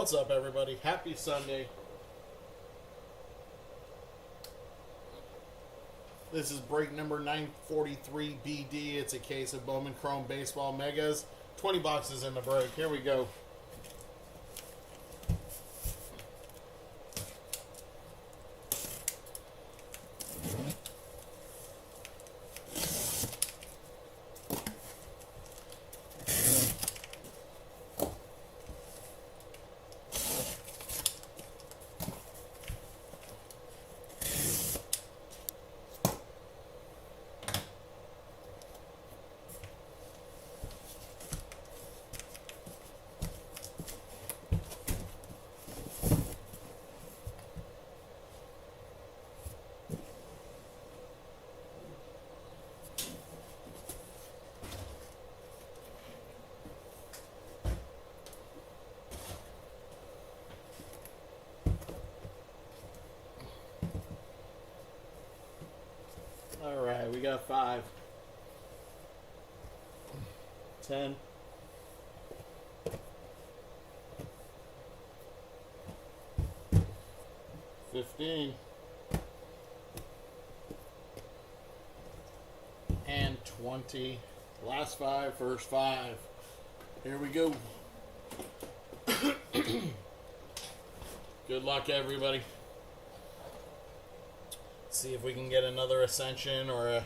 What's up, everybody? Happy Sunday. This is break number 943 BD. It's a case of Bowman Chrome Baseball Megas. 20 boxes in the break. Here we go. All right, we got 5, 10, 15, and 20. Last 5, first 5. Here we go. Good luck, everybody. See if we can get another Ascension or a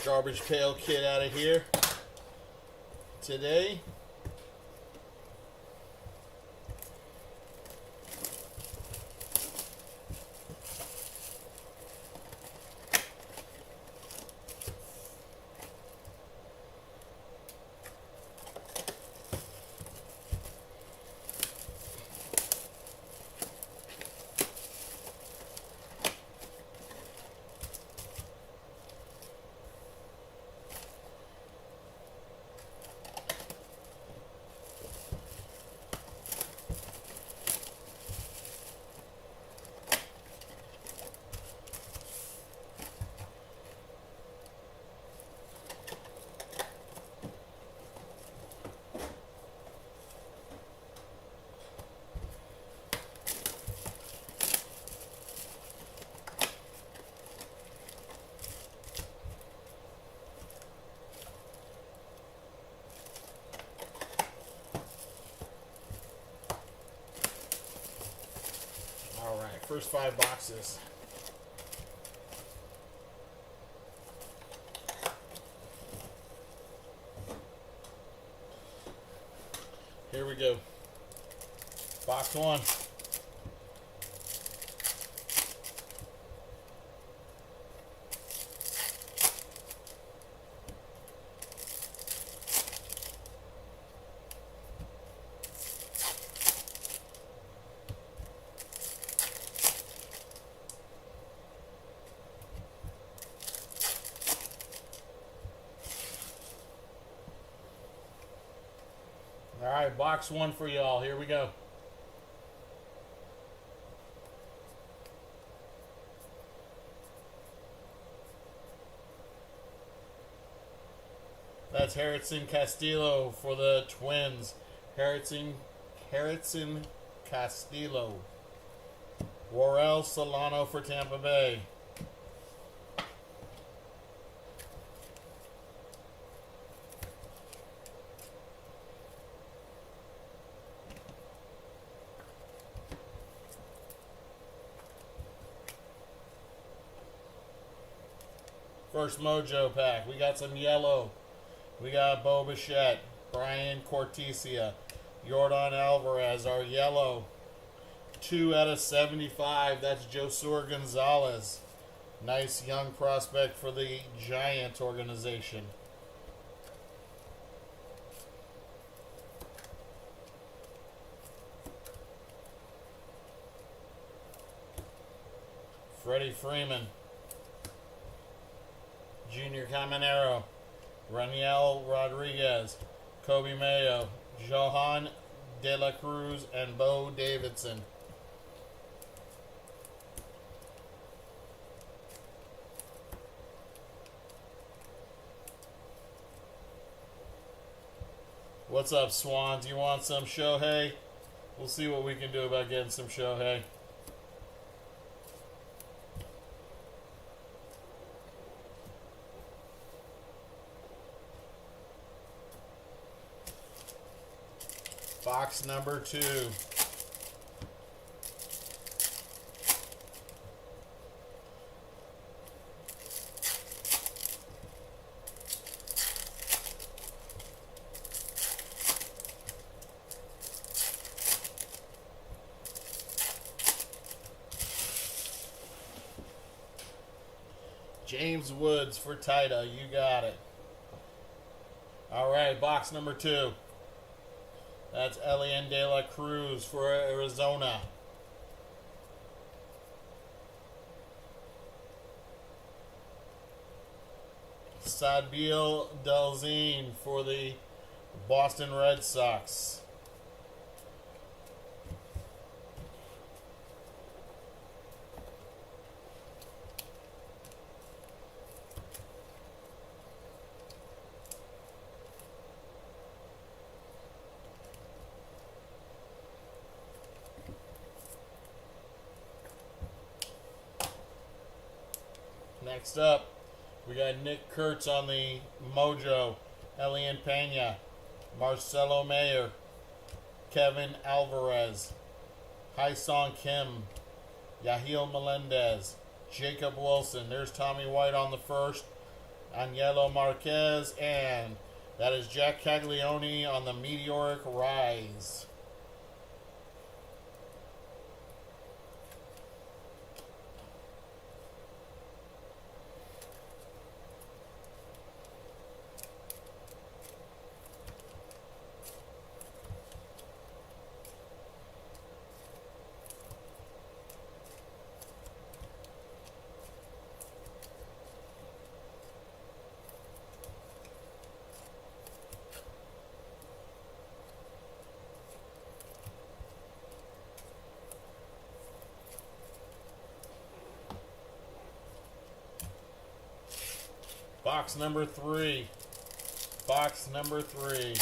Garbage Pail Kid out of here today. Alright, first 5 boxes. Here we go. Box 1. All right, box 1 for y'all. Here we go. That's Harrison Castillo for the Twins. Harrison Castillo. Warrell Solano for Tampa Bay. First Mojo pack. We got some yellow. We got Bo Bichette, Brian Cortesia, Yordan Alvarez, our yellow. 2 out of 75. That's Josur Gonzalez. Nice young prospect for the Giant organization. Freddie Freeman. Junior Caminero, Raniel Rodriguez, Kobe Mayo, Johan De La Cruz, and Bo Davidson. What's up, Swans? You want some Shohei? We'll see what we can do about getting some Shohei. Box number 2. James Woods for Tita. You got it. All right, box number 2. That's Elian De La Cruz for Arizona. Sadbil Delzine for the Boston Red Sox. Next up, we got Nick Kurtz on the Mojo, Elian Pena, Marcelo Mayer, Kevin Alvarez, Hai-Song Kim, Yahil Melendez, Jacob Wilson. There's Tommy White on the first, Angelo Marquez, and that is Jack Caglione on the Meteoric Rise. Box number 3. Box number 3.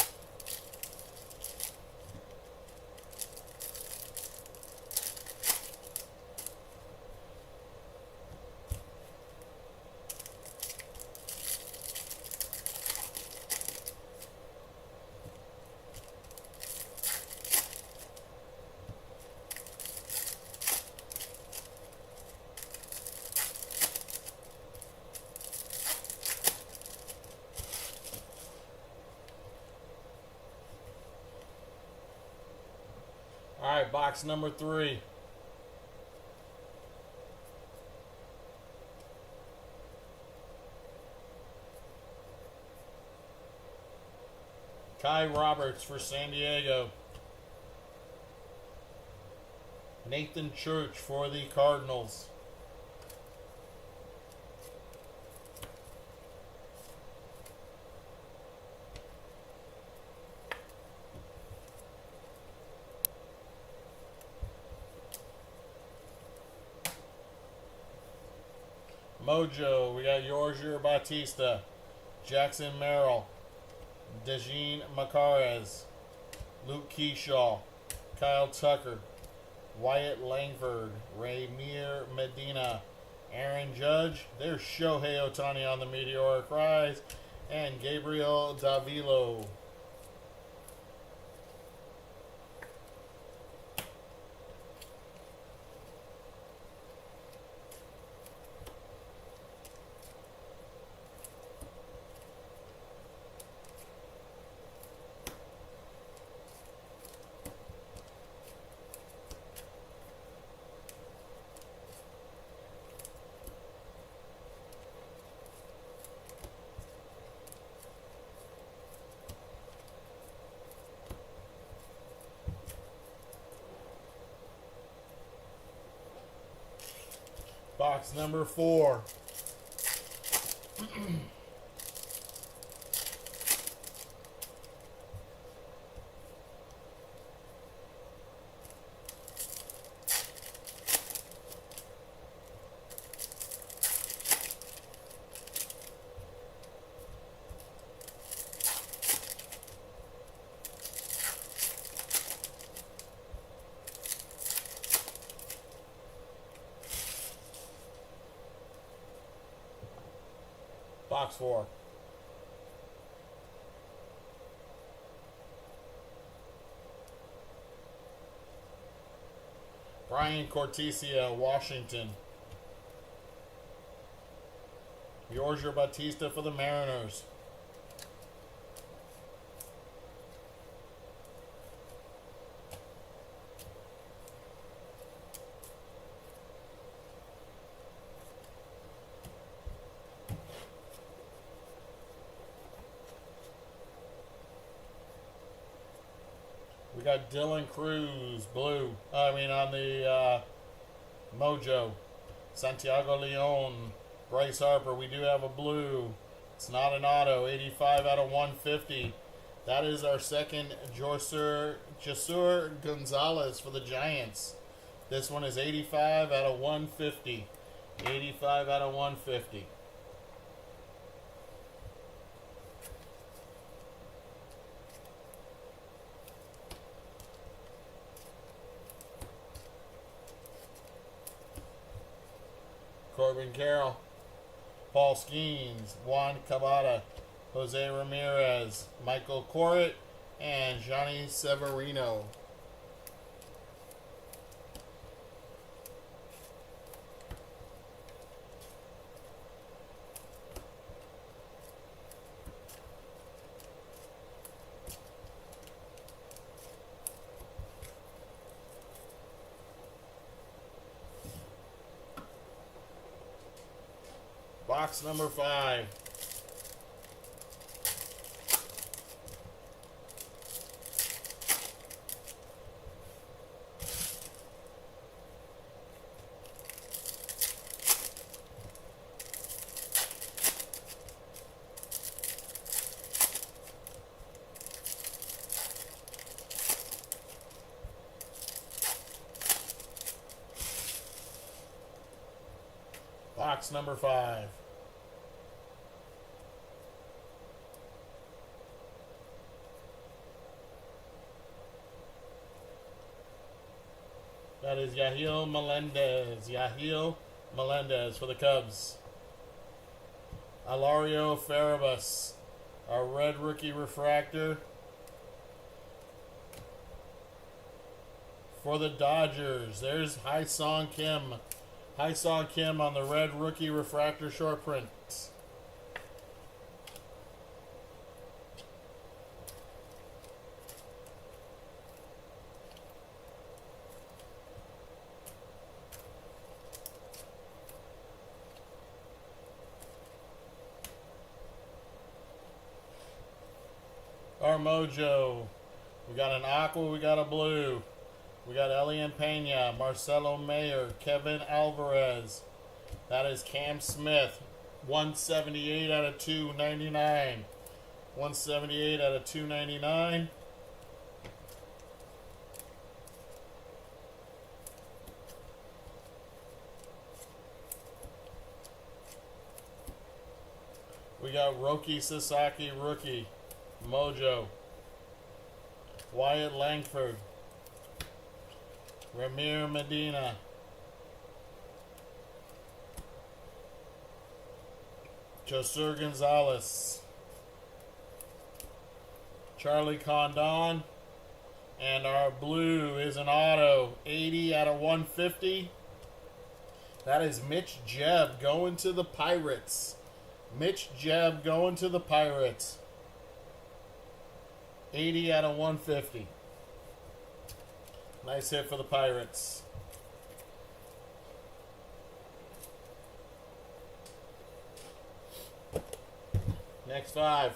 All right, box number 3. Kai Roberts for San Diego. Nathan Church for the Cardinals. Mojo, we got Yorger Batista, Jackson Merrill, Dejin Macarez, Luke Keyshaw, Kyle Tucker, Wyatt Langford, Raymir Medina, Aaron Judge. There's Shohei Ohtani on the Meteoric Rise, and Gabriel Davilo. Box number 4. Box 4. Brian Cortesia, Washington. Yorger Batista for the Mariners. We got Dylan Cruz, blue. On the Mojo. Santiago Leon, Bryce Harper. We do have a blue. It's not an auto. 85 out of 150. That is our second Josur Gonzalez for the Giants. This one is 85 out of 150. 85 out of 150. Corbin Carroll, Paul Skeens, Juan Cabada, Jose Ramirez, Michael Corrit, and Johnny Severino. Box number 5. Box number 5. That is Yahiel Melendez. Yahiel Melendez for the Cubs. Alario Farabas, our red rookie refractor for the Dodgers. There's Hai-Song Kim. Hai-Song Kim on the red rookie refractor short print. Our Mojo. We got an aqua, we got a blue. We got Elian Pena, Marcelo Mayer, Kevin Alvarez. That is Cam Smith. 178 out of 299. 178 out of 299. We got Roki Sasaki, rookie. Mojo. Wyatt Langford. Ramir Medina. Josur Gonzalez. Charlie Condon. And our blue is an auto. 80 out of 150. That is Mitch Jebb going to the Pirates. Mitch Jebb going to the Pirates. 80 out of 150. Nice hit for the Pirates. Next 5.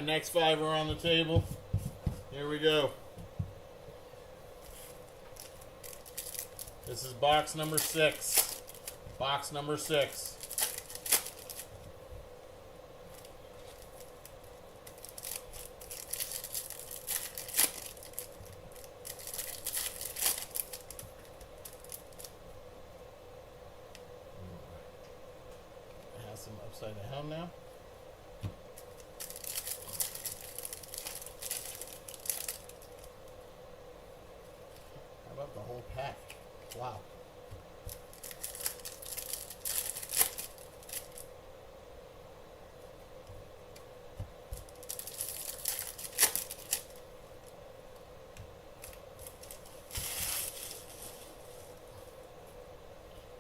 next 5 are on the table. Here we go. This is box number 6. Box number 6. It has some upside down now. How about the whole pack? Wow.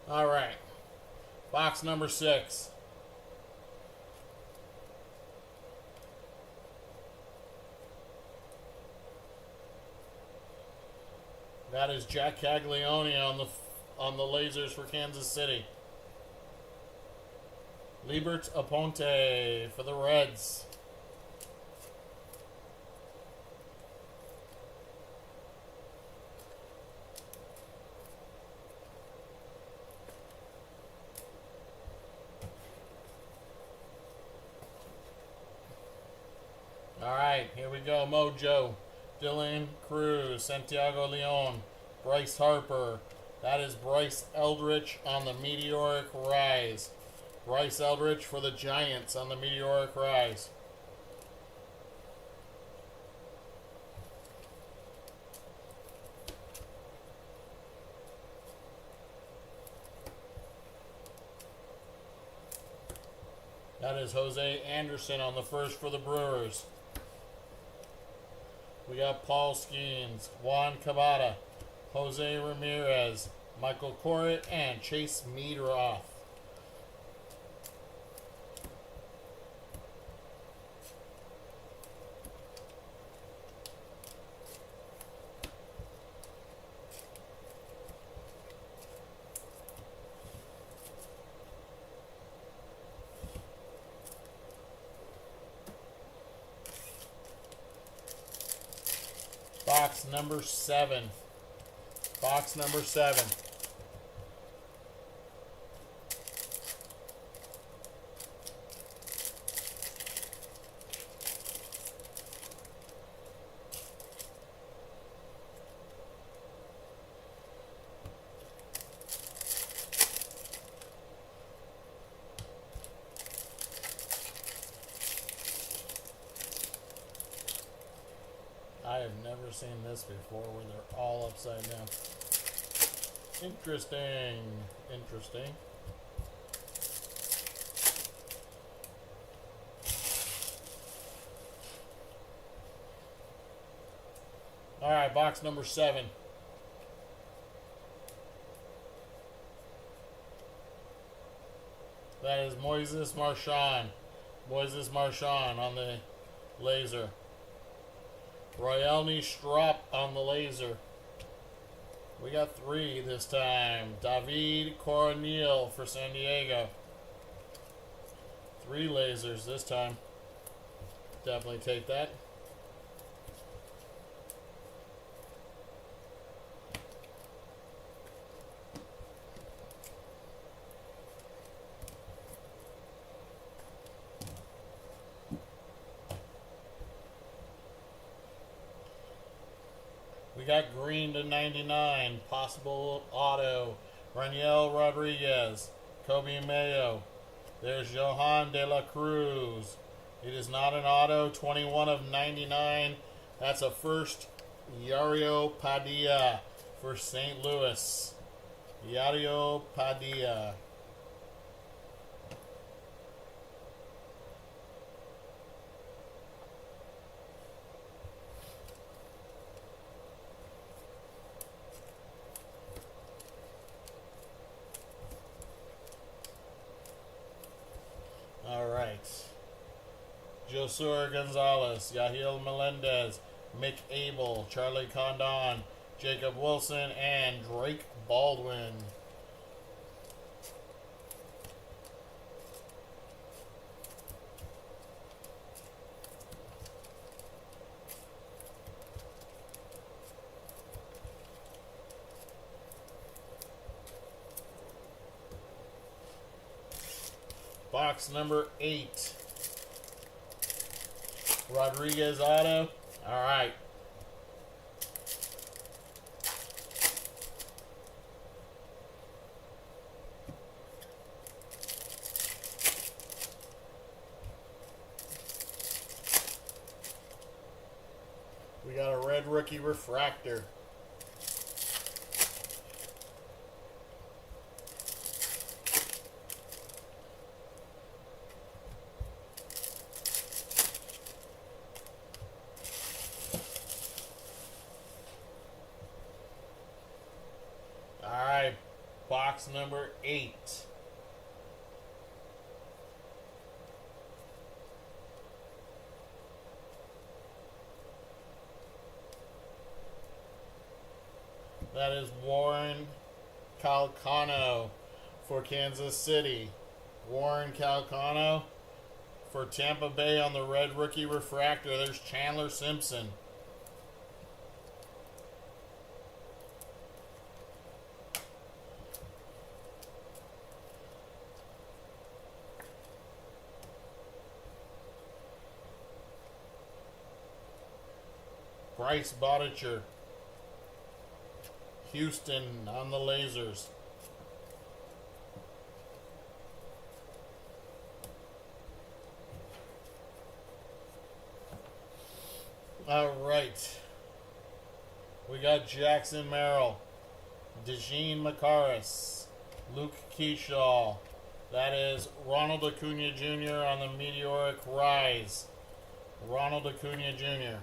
All right. Box number 6. That is Jack Caglione on the lasers for Kansas City. Liebert Aponte for the Reds. All right, here we go. Mojo. Dylan Cruz, Santiago Leon, Bryce Harper. That is Bryce Eldridge on the Meteoric Rise. Bryce Eldridge for the Giants on the Meteoric Rise. That is Jose Anderson on the first for the Brewers. We got Paul Skeens, Juan Cabada, Jose Ramirez, Michael Corritt, and Chase Meadroth. Box number 7. Box number 7. I have never seen this before where they're all upside down. Interesting. Interesting. All right, box number 7. That is Moises Marchand. Moises Marchand on the laser. Royelny Strop on the laser. We got 3 this time. David Coronel for San Diego. 3 lasers this time. Definitely take that. We got green to 99. Possible auto. Raniel Rodriguez. Kobe Mayo. There's Johan De La Cruz. It is not an auto. 21 of 99. That's a first. Yario Padilla for St. Louis. Yario Padilla. All right. Josur Gonzalez, Yahil Melendez, Mick Abel, Charlie Condon, Jacob Wilson, and Drake Baldwin. Box number 8. Rodriguez auto. All right. We got a red rookie refractor. All right, box number 8. That is Warren Calcano for Kansas City. Warren Calcano for Tampa Bay on the red rookie refractor. There's Chandler Simpson. Bryce Botticher, Houston on the lasers. All right. We got Jackson Merrill, DeJean McCarris, Luke Keyshaw. That is Ronald Acuna Jr. on the meteoric rise. Ronald Acuna Jr.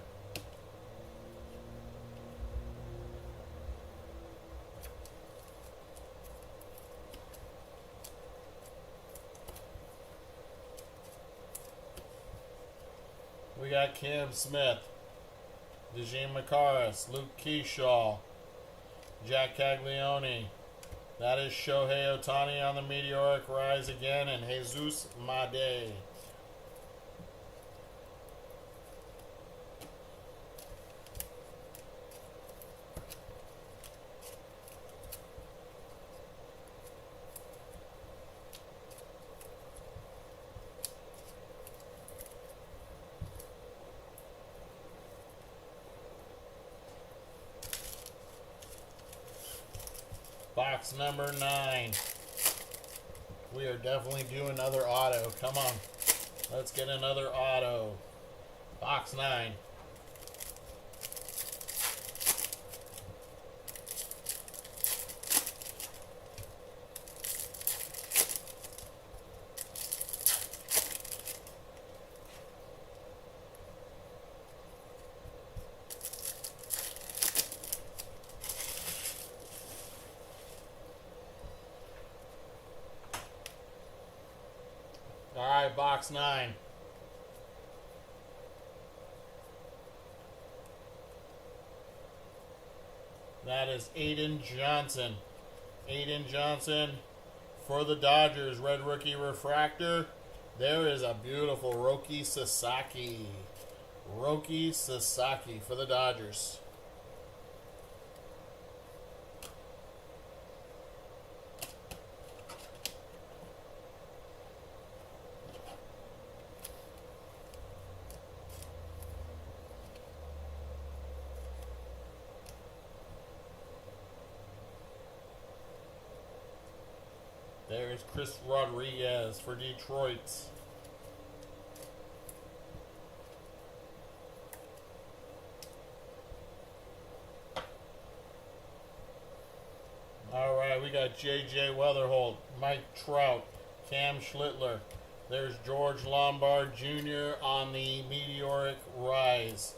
We got Cam Smith, DeJean McCarris, Luke Keyshaw, Jack Caglione. That is Shohei Ohtani on the meteoric rise again, and Jesus Made. Box number 9. We are definitely due another auto. Come on. Let's get another auto. Box 9. All right, box 9. That is Aiden Johnson. Aiden Johnson for the Dodgers, red rookie refractor. There is a beautiful Roki Sasaki. Roki Sasaki for the Dodgers. There's Chris Rodriguez for Detroit. All right, we got J.J. Weatherholt, Mike Trout, Cam Schlittler. There's George Lombard Jr. on the meteoric rise.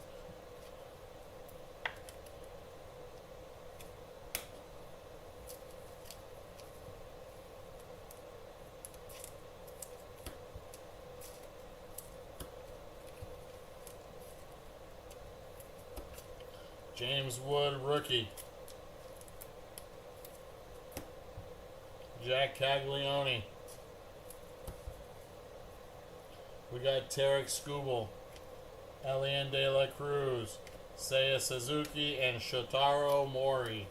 James Wood, rookie. Jack Caglione. We got Tarek Skubal, Elian De La Cruz, Seiya Suzuki, and Shotaro Mori.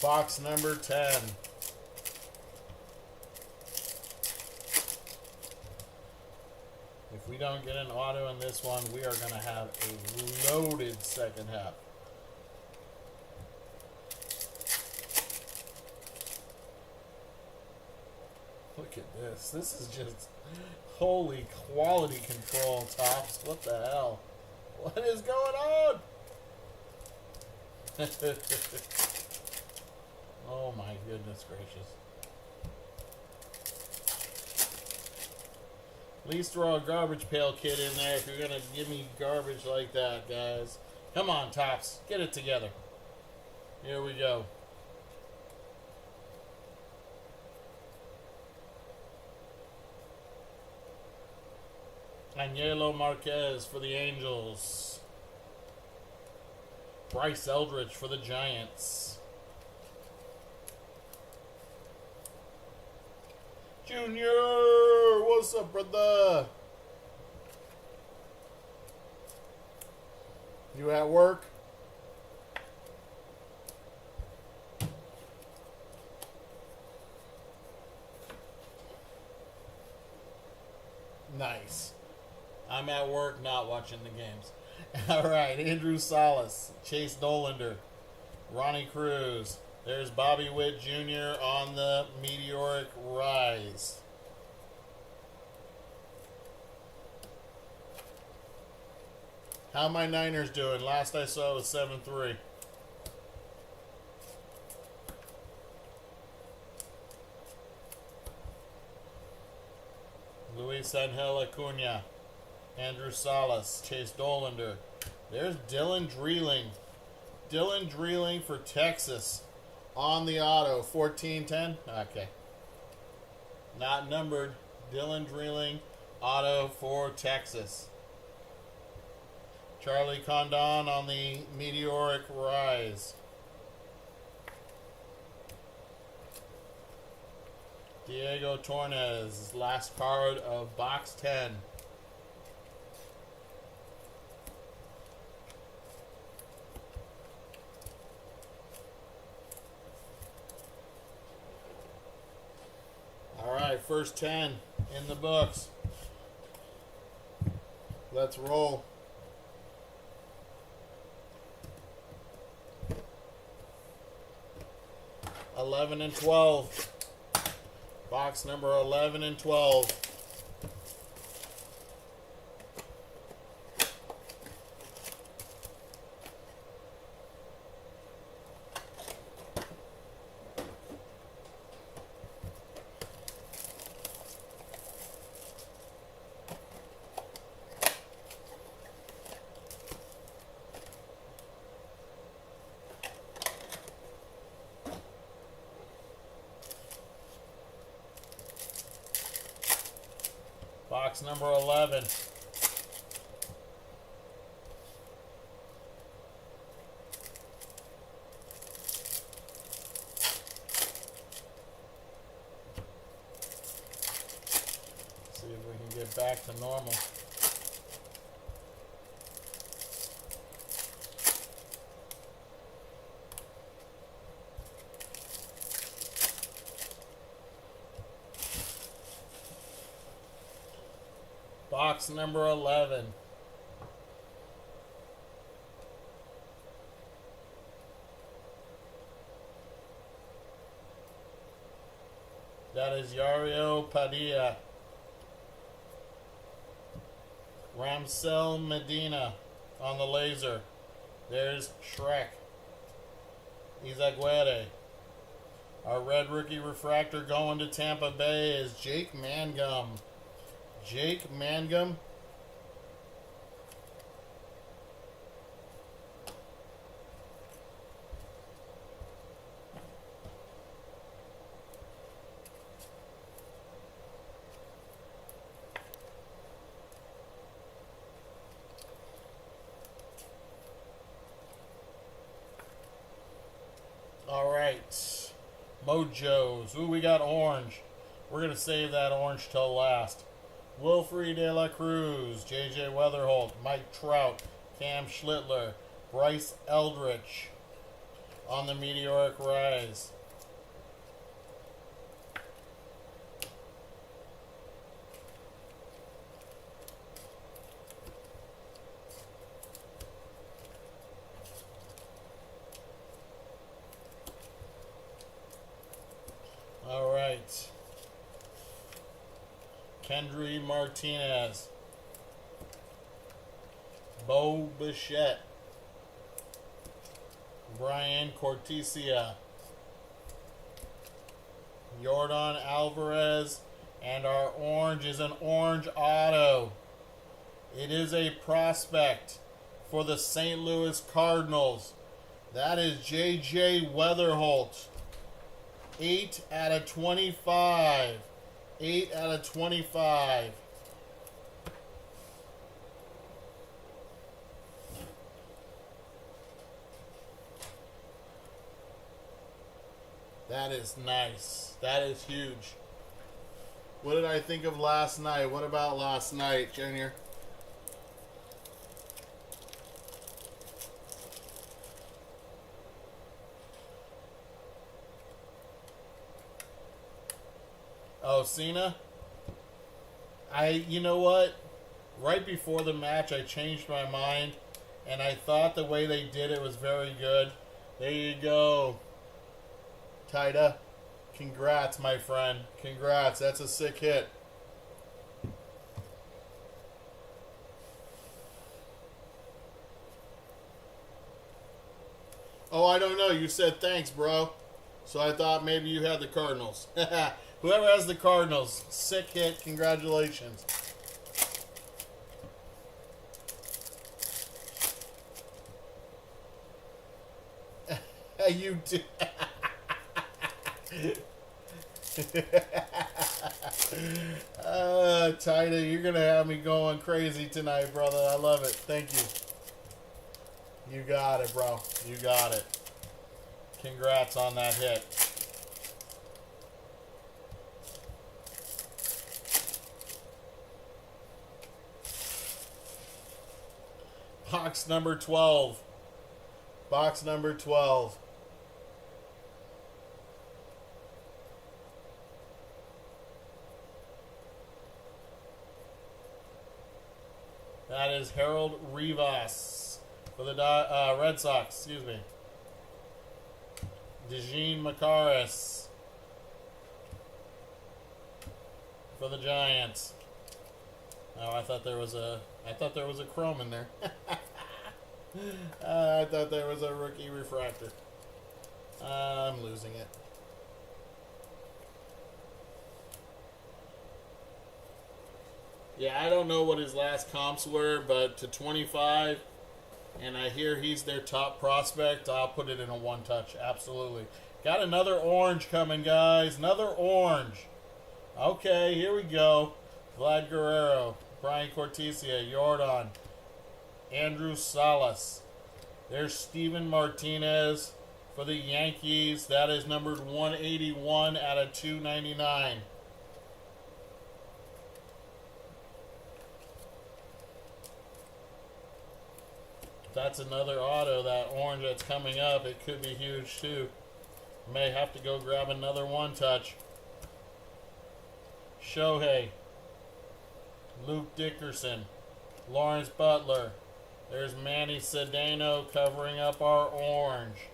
Box number 10. If we don't get an auto in this one, we are going to have a loaded second half. Look at this. This is just holy quality control, Tops. What the hell? What is going on? Oh my goodness gracious. At least throw a garbage pail kid in there if you're going to give me garbage like that, guys. Come on, Tops. Get it together. Here we go. Angelo Marquez for the Angels. Bryce Eldridge for the Giants. Junior, what's up, brother? You at work? Nice. I'm at work, not watching the games. All right, Andrew Salas, Chase Dolander, Ronnie Cruz. There's Bobby Witt Jr. on the meteoric rise. How my Niners doing? Last I saw was 7-3. Luis Angel Acuna, Andrew Salas, Chase Dolander. There's Dylan Dreeling. Dylan Dreeling for Texas on the auto. 14-10. Okay. Not numbered. Dylan Dreeling, auto for Texas. Charlie Condon on the meteoric rise. Diego Torres, last card of box 10. All right, first 10 in the books. Let's roll. $11 and $12. Box number 11 and 12. Box number 11. See if we can get back to normal. Box number 11. That is Yario Padilla. Ramsel Medina on the laser. There's Shrek. Izaguirre. Our red rookie refractor going to Tampa Bay is Jake Mangum. Jake Mangum. All right. Mojos. Ooh, we got orange. We're going to save that orange till last. Wilfrey De La Cruz, J.J. Weatherholt, Mike Trout, Cam Schlittler, Bryce Eldridge, on the meteoric rise. All right. Kendry Martinez. Bo Bichette. Brian Cortesia. Jordan Alvarez. And our orange is an orange auto. It is a prospect for the St. Louis Cardinals. That is J.J. Weatherholt. 8 out of 25. 8 out of 25. That is nice. That is huge. What did I think of last night? What about last night, Junior? Oh, Cena? You know what? Right before the match, I changed my mind, and I thought the way they did it was very good. There you go. Tida. Congrats, my friend. Congrats. That's a sick hit. Oh, I don't know. You said thanks, bro. So I thought maybe you had the Cardinals. Whoever has the Cardinals, sick hit. Congratulations. You do. Tida, you're going to have me going crazy tonight, brother. I love it. Thank you. You got it, bro. You got it. Congrats on that hit. Box number 12. Box number 12. That is Harold Rivas for the Red Sox. Excuse me. Dejean Macaris for the Giants. Oh, I thought there was a chrome in there. I thought there was a rookie refractor. I'm losing it. Yeah, I don't know what his last comps were, but to 25, and I hear he's their top prospect, I'll put it in a one-touch. Absolutely. Got another orange coming, guys. Another orange. Okay, here we go. Vlad Guerrero, Brian Cortesia, Jordan, Andrew Salas. There's Steven Martinez for the Yankees. That is numbered 181 out of 299. That's another auto, that orange that's coming up. It could be huge too. May have to go grab another one-touch. Shohei, Luke Dickerson, Lawrence Butler. There's Manny Cedeno covering up our orange.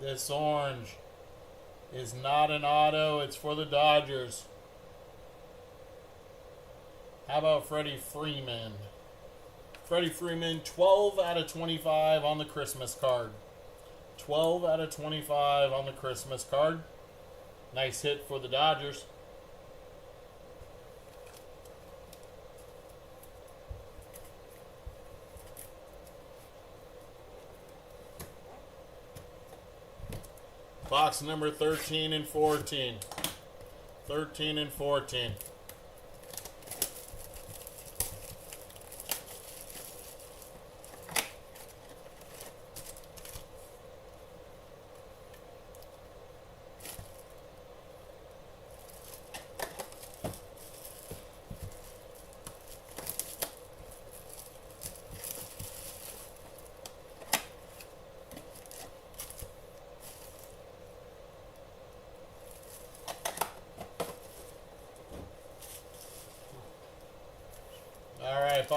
This orange is not an auto. It's for the Dodgers. How about Freddie Freeman? Freddie Freeman, 12 out of 25 on the Christmas card. 12 out of 25 on the Christmas card. Nice hit for the Dodgers. Box number 13 and 14. 13 and 14.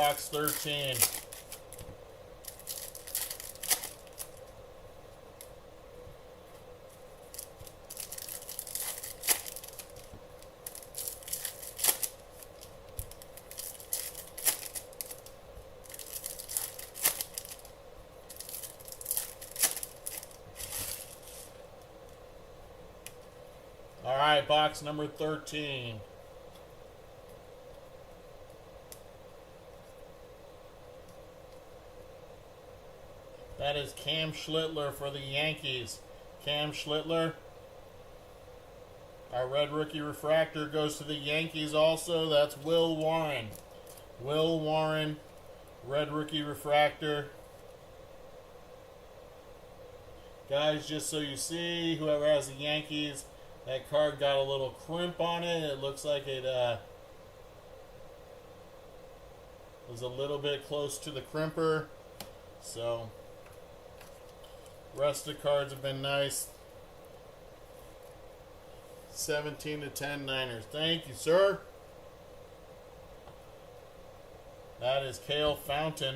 box 13. All right, box number 13. That is Cam Schlittler for the Yankees. Cam Schlittler. Our red rookie refractor goes to the Yankees also. That's Will Warren. Will Warren, red rookie refractor. Guys, just so you see, whoever has the Yankees, that card got a little crimp on it. It looks like it was a little bit close to the crimper. So, rest of the cards have been nice. 17-10 Niners. Thank you, sir. That is Cale Fountain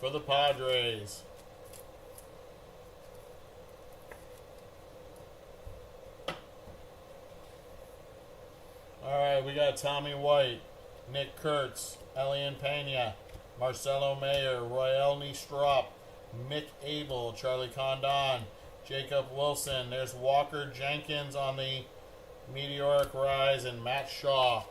for the Padres. Alright, we got Tommy White, Nick Kurtz, Elian Pena, Marcelo Mayer, Royelny Strop, Mick Abel, Charlie Condon, Jacob Wilson. There's Walker Jenkins on the meteoric rise, and Matt Shaw.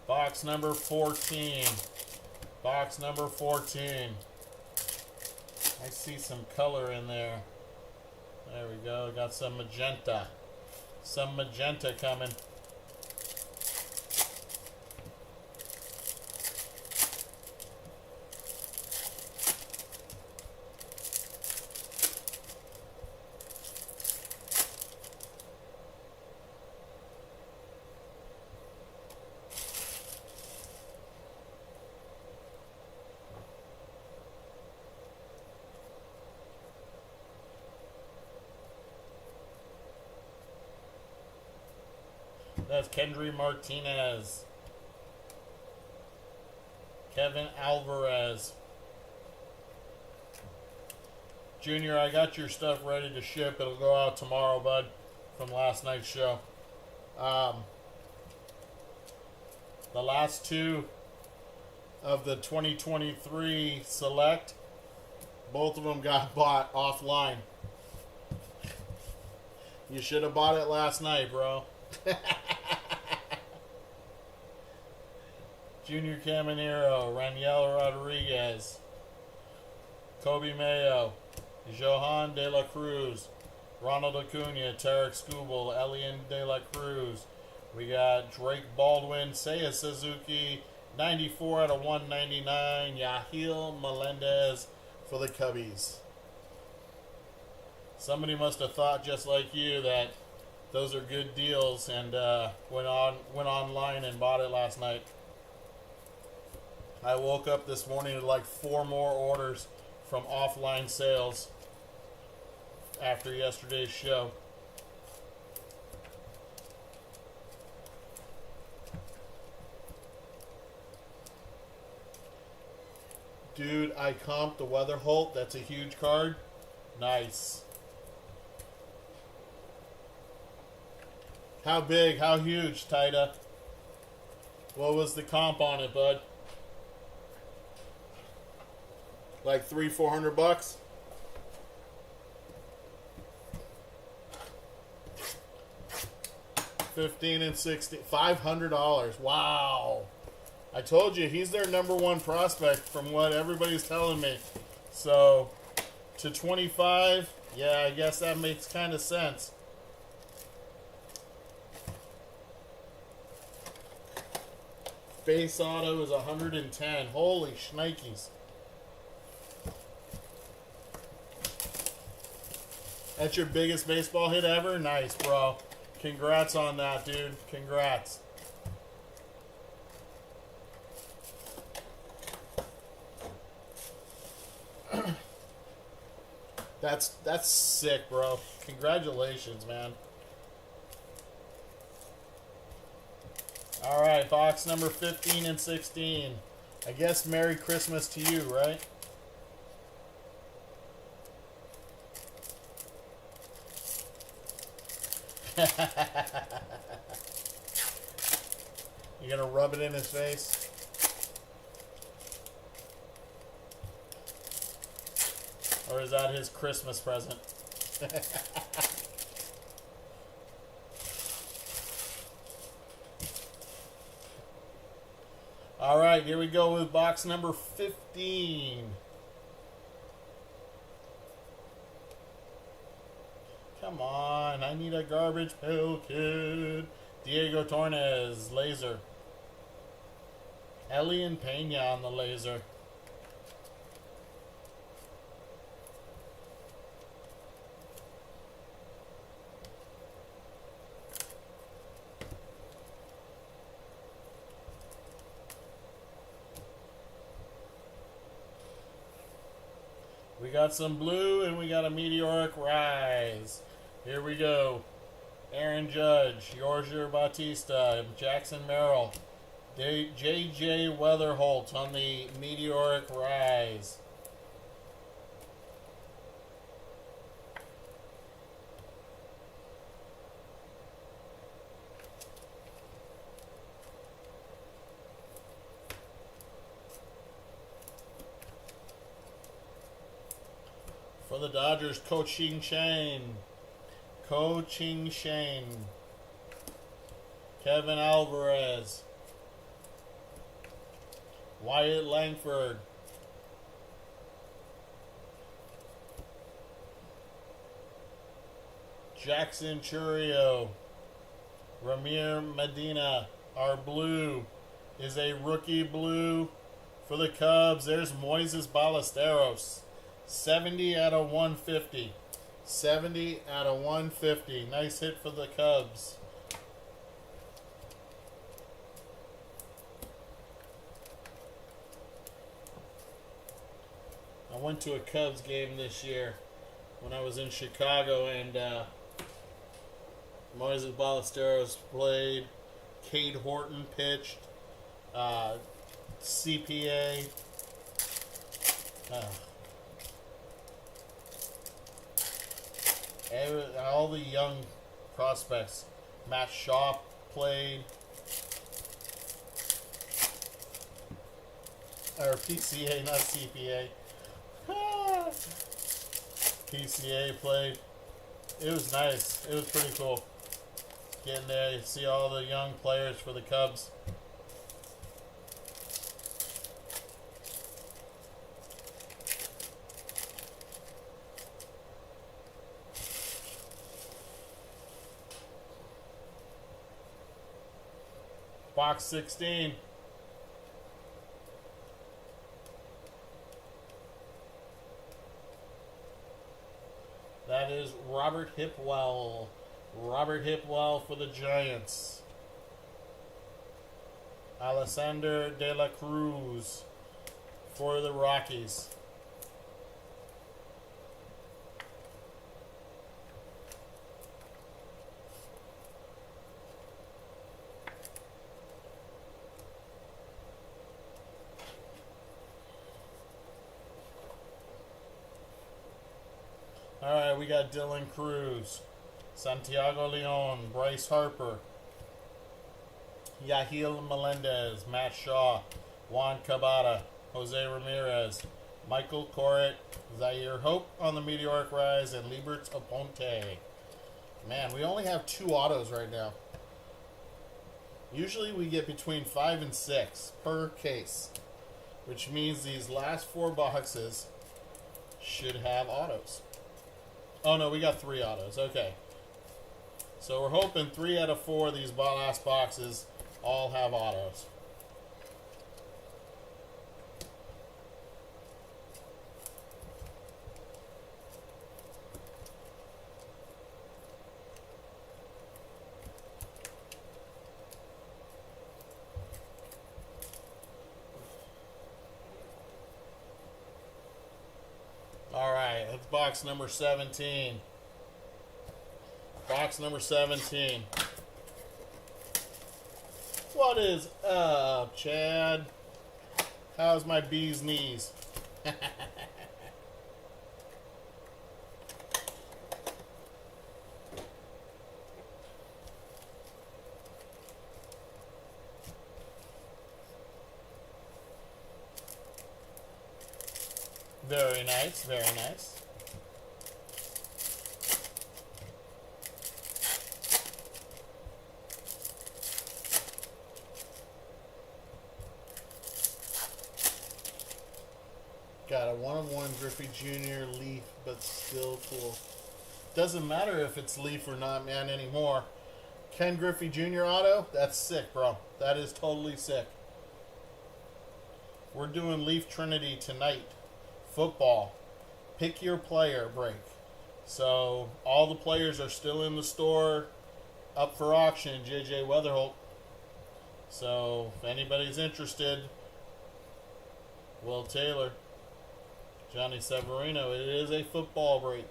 Box number 14. Box number 14. I see some color in there. There we go. Got some magenta. Some magenta coming. That's Kendry Martinez. Kevin Alvarez. Junior, I got your stuff ready to ship. It'll go out tomorrow, bud, from last night's show. The last two of the 2023 select, both of them got bought offline. You should have bought it last night, bro. Junior Caminero, Raniel Rodriguez, Kobe Mayo, Johan De La Cruz, Ronald Acuna, Tarek Skubal, Elian De La Cruz. We got Drake Baldwin, Seiya Suzuki, 94 out of 199, Yahil Melendez for the Cubbies. Somebody must have thought just like you that those are good deals and went online and bought it last night. I woke up this morning with like 4 more orders from offline sales after yesterday's show. Dude, I comped the Weatherholt. That's a huge card. Nice. How big? How huge, Tida? What was the comp on it, bud? Like $300-400? $15 and $16, $500. Wow. I told you, he's their #1 prospect from what everybody's telling me. So, to 25, yeah, I guess that makes kind of sense. Base auto is 110. Holy shnikes. That's your biggest baseball hit ever? Nice, bro. Congrats on that, dude. Congrats. That's sick, bro. Congratulations, man. All right, box number 15 and 16. I guess Merry Christmas to you, right? You gonna rub it in his face? Or is that his Christmas present? All right, here we go with box number 15. Come on, I need a garbage pail kid. Diego Torres, laser. Elian Pena on the laser. We got some blue and we got a meteoric rise. Here we go. Aaron Judge, Yorger Bautista, Jackson Merrill, J.J. Weatherholt on the meteoric rise. For the Dodgers, Coaching Shane. Kevin Alvarez. Wyatt Langford. Jackson Churio. Ramir Medina. Our blue is a rookie blue for the Cubs. There's Moises Ballesteros. 70 out of 150. 70 out of 150. Nice hit for the Cubs. I went to a Cubs game this year when I was in Chicago, and Moises Ballesteros played. Cade Horton pitched. CPA. All the young prospects. Matt Shaw played. Or PCA, not CPA. PCA played. It was nice. It was pretty cool. Getting there, you see all the young players for the Cubs. Box 16. That is Robert Hipwell. Robert Hipwell for the Giants. Alexander De La Cruz for the Rockies. Alright, we got Dylan Cruz, Santiago Leon, Bryce Harper, Yahil Melendez, Matt Shaw, Juan Cabada, Jose Ramirez, Michael Corritt, Zaire Hope on the meteoric rise, and Liberts Aponte. Man, we only have 2 autos right now. Usually we get between 5 and 6 per case, which means these last 4 boxes should have autos. Oh no, we got 3 autos. Okay. So we're hoping 3 out of 4 of these last boxes all have autos. Box number 17. Box number 17. What is up, Chad? How's my bee's knees? Very nice, very nice. Got a 1-of-1 Griffey Jr. Leaf, but still cool. Doesn't matter if it's Leaf or not, man, anymore. Ken Griffey Jr. auto? That's sick, bro. That is totally sick. We're doing Leaf Trinity tonight. Football. Pick your player break. So, all the players are still in the store, up for auction, JJ Weatherholt. So, if anybody's interested, Will Taylor, Johnny Severino, it is a football break.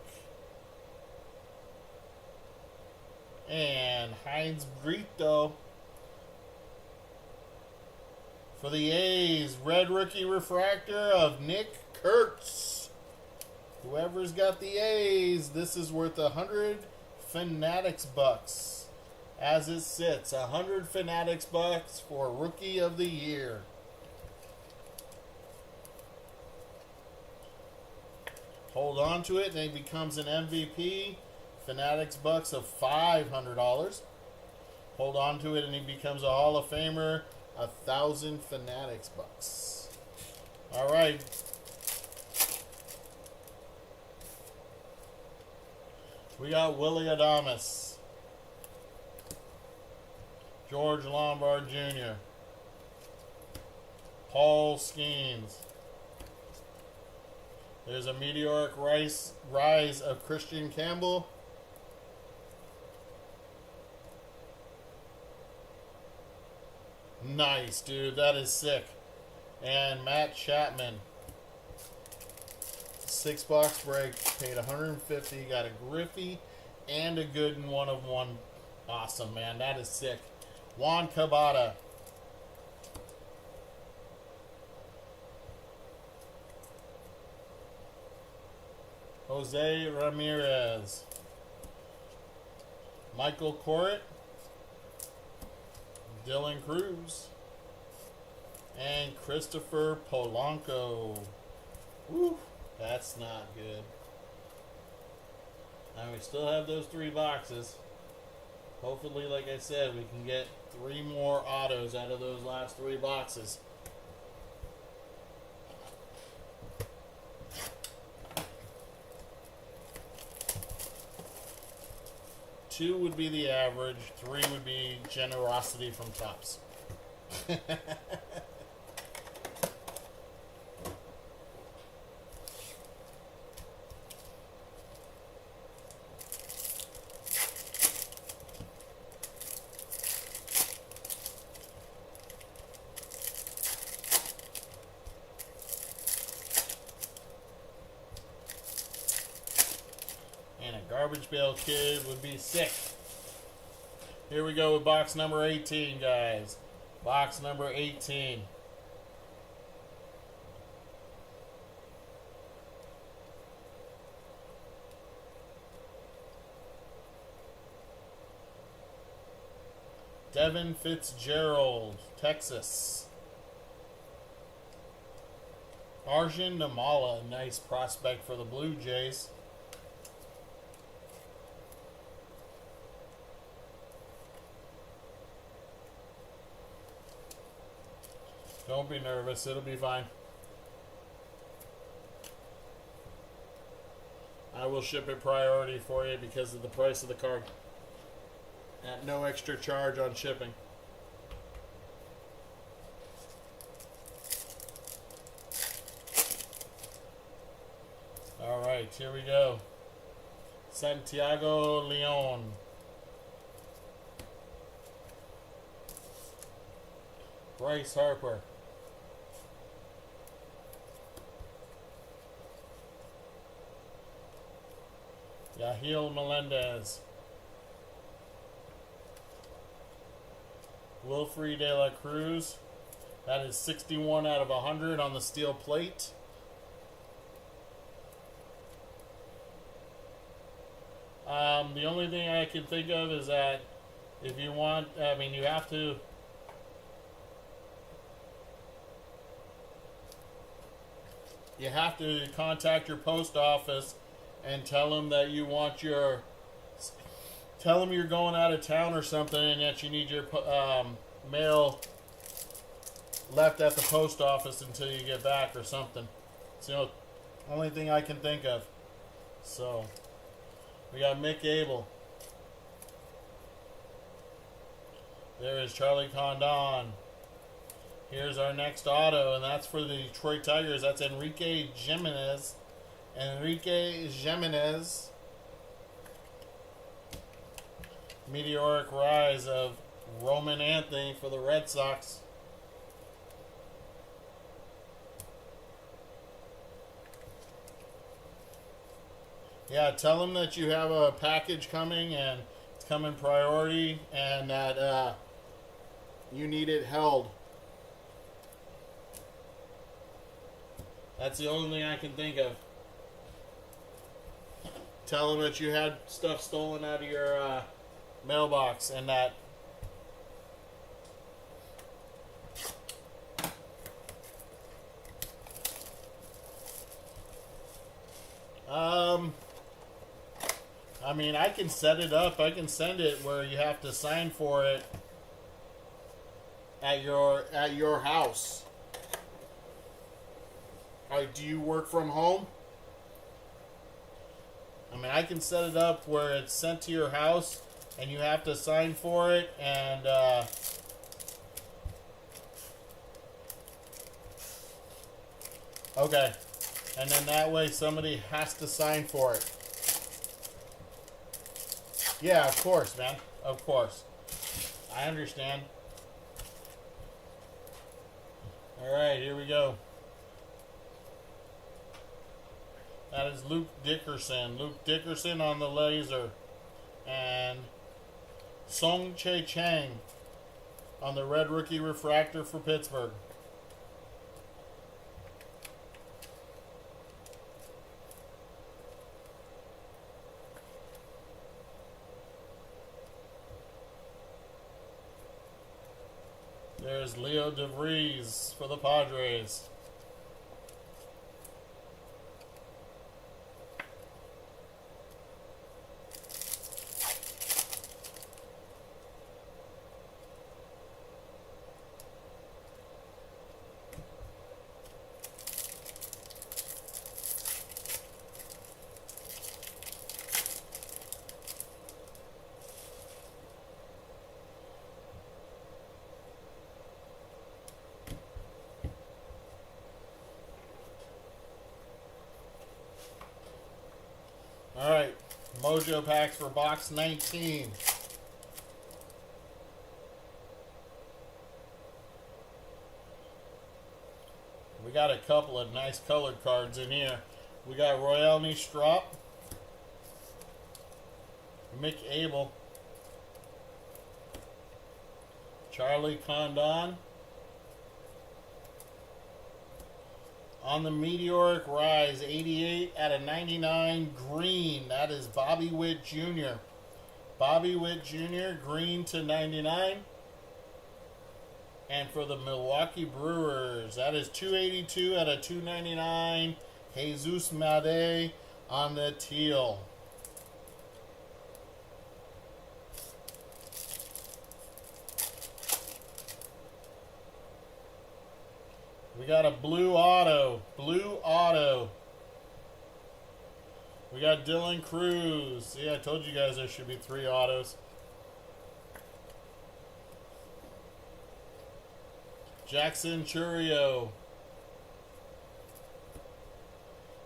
And Heinz Brito for the A's, red rookie refractor of Nick Kurtz. Whoever's got the A's, this is worth 100 Fanatics bucks. As it sits, 100 Fanatics bucks for Rookie of the Year. Hold on to it and it becomes an MVP. Fanatics bucks of $500. Hold on to it and he becomes a Hall of Famer. 1,000 Fanatics bucks. All right. We got Willie Adames, George Lombard Jr., Paul Skeens. There's a meteoric rise of Christian Campbell. Nice, dude. That is sick. And Matt Chapman. 6-box break. Paid $150. Got a Griffey and a good 1-of-1. Awesome, man. That is sick. Juan Cabada. Jose Ramirez. Michael Corritt. Dylan Cruz. And Christopher Polanco. Woo, that's not good. Now we still have those 3 boxes. Hopefully, like I said, we can get 3 more autos out of those last 3 boxes. Two would be the average. 3 would be generosity from Topps. And a garbage bale kid would be sick. Here we go with box number 18, guys. Box number 18. Devin Fitzgerald, Texas. Arjun Namala, nice prospect for the Blue Jays. Don't be nervous, it'll be fine. I will ship it priority for you because of the price of the card. At no extra charge on shipping. Alright, here we go. Santiago Leon. Bryce Harper. Yahil Melendez. Wilfrey De La Cruz. That is 61 out of 100 on the steel plate. The only thing I can think of is that if you want, I mean, you have to contact your post office and tell them that you want your, tell them you're going out of town or something and that you need your mail left at the post office until you get back or something. It's the only thing I can think of. So, we got Mick Abel. There is Charlie Condon. Here's our next auto, and that's for the Detroit Tigers. That's Enrique Jimenez. Enrique Jimenez. Meteoric rise of Roman Anthony for the Red Sox. Yeah, tell them that you have a package coming and it's coming priority and that you need it held. That's the only thing I can think of. Tell them that you had stuff stolen out of your mailbox and that I mean, I can set it up. I can send it where you have to sign for it at your house. Do you work from home? I mean, I can set it up where it's sent to your house and you have to sign for it and okay. And then that way somebody has to sign for it. Yeah, of course, man. Of course. I understand. Alright, here we go. That is Luke Dickerson. Luke Dickerson on the laser. And Song Che Chang on the red rookie refractor for Pittsburgh. There's Leo DeVries for the Padres. Alright, Mojo packs for box 19. We got a couple of nice colored cards in here. We got Royale Strop, Mick Abel, Charlie Condon. On the Meteoric Rise, 88 out of 99, green. That is Bobby Witt Jr. Bobby Witt Jr., green to 99. And for the Milwaukee Brewers, that is 282 out of 299, Jesus Made on the teal. We got a blue auto. Blue auto. We got Dylan Cruz. Yeah, I told you guys there should be 3 autos. Jackson Churio.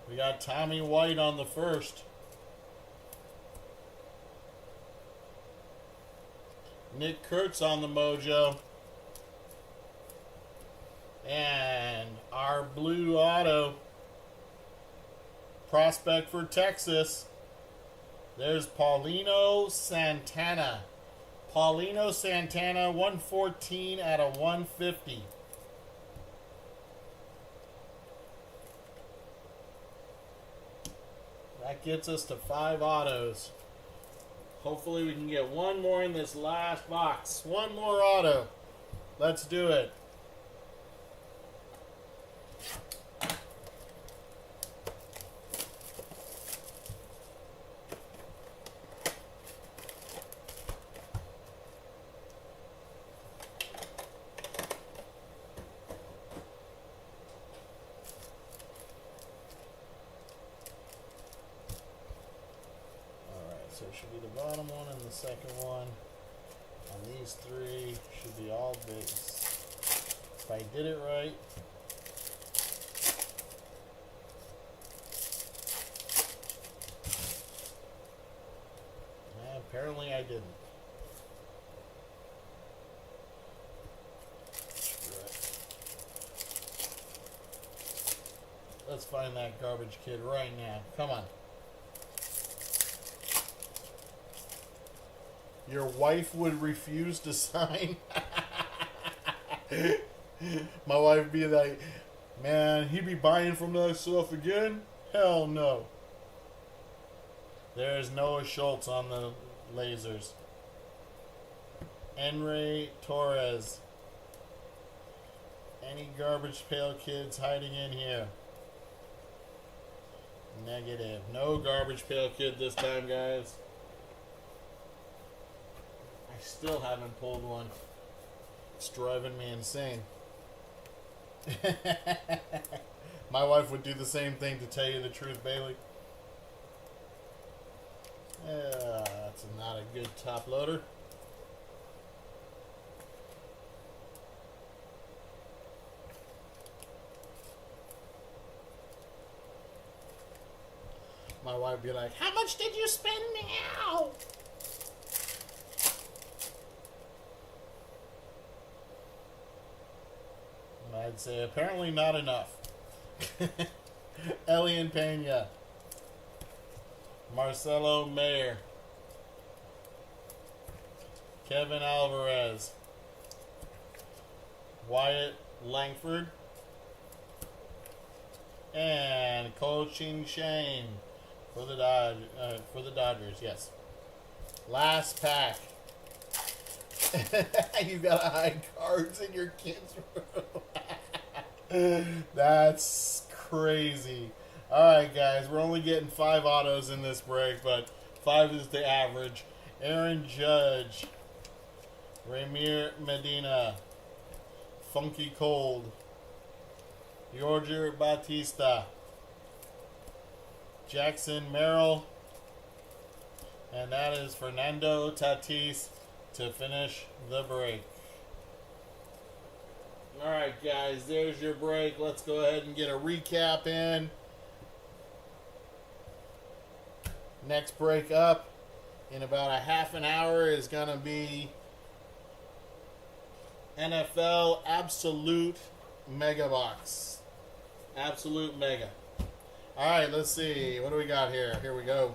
We got Tommy White on the first. Nick Kurtz on the Mojo. And our blue auto prospect for Texas. There's Paulino Santana. Paulino Santana, 114 out of 150. That gets us to 5 autos. Hopefully we can get one more in this last box. One more auto. Let's do it. So it should be the bottom one and the second one. And these 3 should be all base. If I did it right. Apparently I didn't. Let's find that garbage kid right now. Come on. Your wife would refuse to sign? My wife would be like, man, he'd be buying from that stuff again? Hell no. There's Noah Schultz on the lasers. Enrique Torres. Any garbage pail kids hiding in here? Negative. No garbage pail kid this time, guys. I still haven't pulled one. It's driving me insane. My wife would do the same thing, to tell you the truth, Bailey. That's not a good top loader. My wife would be like, how much did you spend now? I'd say apparently not enough. Elian Pena. Marcelo Mayer. Kevin Alvarez. Wyatt Langford. And Coaching Shane for the Dodgers, yes. Last pack. You gotta hide cards in your kids' room. That's crazy. Alright, guys, we're only getting 5 autos in this break, but 5 is the average. Aaron Judge, Ramir Medina, Funky Cold, Yorger Batista, Jackson Merrill, and that is Fernando Tatis to finish the break. Alright, guys, there's your break. Let's go ahead and get a recap in. Next break up in about a half an hour is going to be NFL Absolute Mega Box. Absolute Mega. Alright, let's see. What do we got here? Here we go.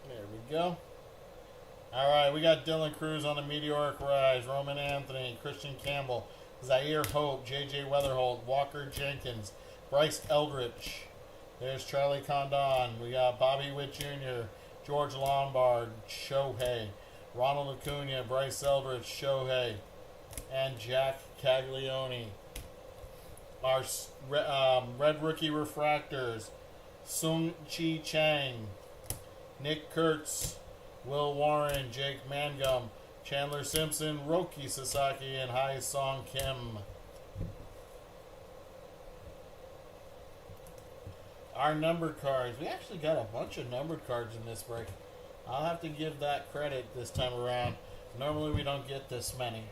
There we go. Alright, we got Dylan Cruz on the Meteoric Rise, Roman Anthony, Christian Campbell, Zaire Hope, J.J. Weatherholt, Walker Jenkins, Bryce Eldridge. There's Charlie Condon. We got Bobby Witt Jr., George Lombard, Shohei, Ronald Acuna, Bryce Eldridge, Shohei, and Jack Caglione. Our Red Rookie Refractors, Sung Chi Chang, Nick Kurtz, Will Warren, Jake Mangum, Chandler Simpson, Roki Sasaki, and Hai Song Kim. Our numbered cards. We actually got a bunch of numbered cards in this break. I'll have to give that credit this time around. Normally we don't get this many.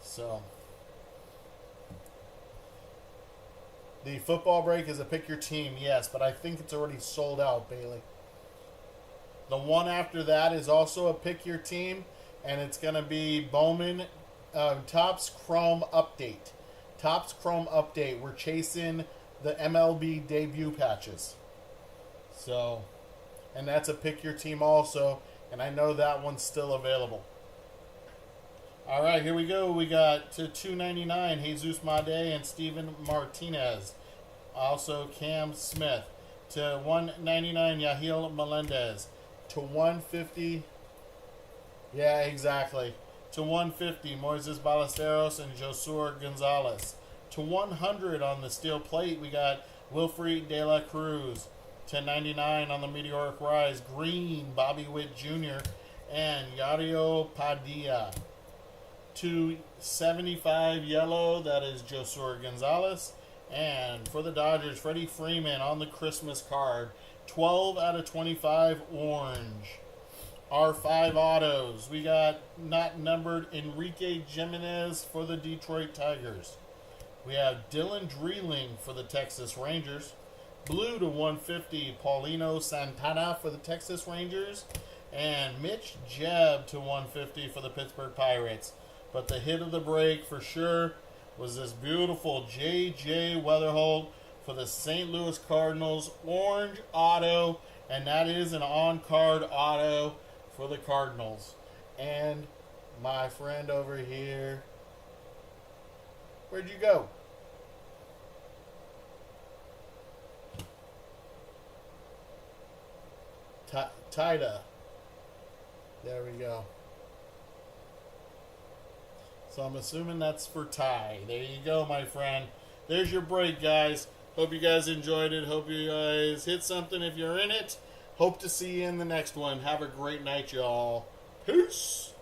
So, the football break is a pick your team, yes, but I think it's already sold out, Bailey. The one after that is also a pick your team, and it's going to be Bowman Topps Chrome Update. Topps Chrome Update. We're chasing the MLB debut patches. So, and that's a pick your team also, and I know that one's still available. All right, here we go. We got to 299 Jesus Made and Steven Martinez. Also Cam Smith. To 199 Yahil Melendez. To 150, yeah, exactly. To 150 Moises Ballesteros and Josur Gonzalez. To 100 on the steel plate, we got Wilfred De La Cruz. To 99 on the meteoric rise, green Bobby Witt Jr. and Yadier Padilla. To 75 yellow, that is Josur Gonzalez. And for the Dodgers, Freddie Freeman on the Christmas card. 12 out of 25 orange. Our 5 autos. We got not numbered Enrique Jimenez for the Detroit Tigers. We have Dylan Dreeling for the Texas Rangers. Blue to 150, Paulino Santana for the Texas Rangers. And Mitch Jebb to 150 for the Pittsburgh Pirates. But the hit of the break for sure was this beautiful J.J. Weatherholt for the St. Louis Cardinals. Orange auto, and that is an on-card auto for the Cardinals. And my friend over here, where'd you go? Tida. There we go. So I'm assuming that's for Ty. There you go, my friend. There's your break, guys. Hope you guys enjoyed it. Hope you guys hit something if you're in it. Hope to see you in the next one. Have a great night, y'all. Peace.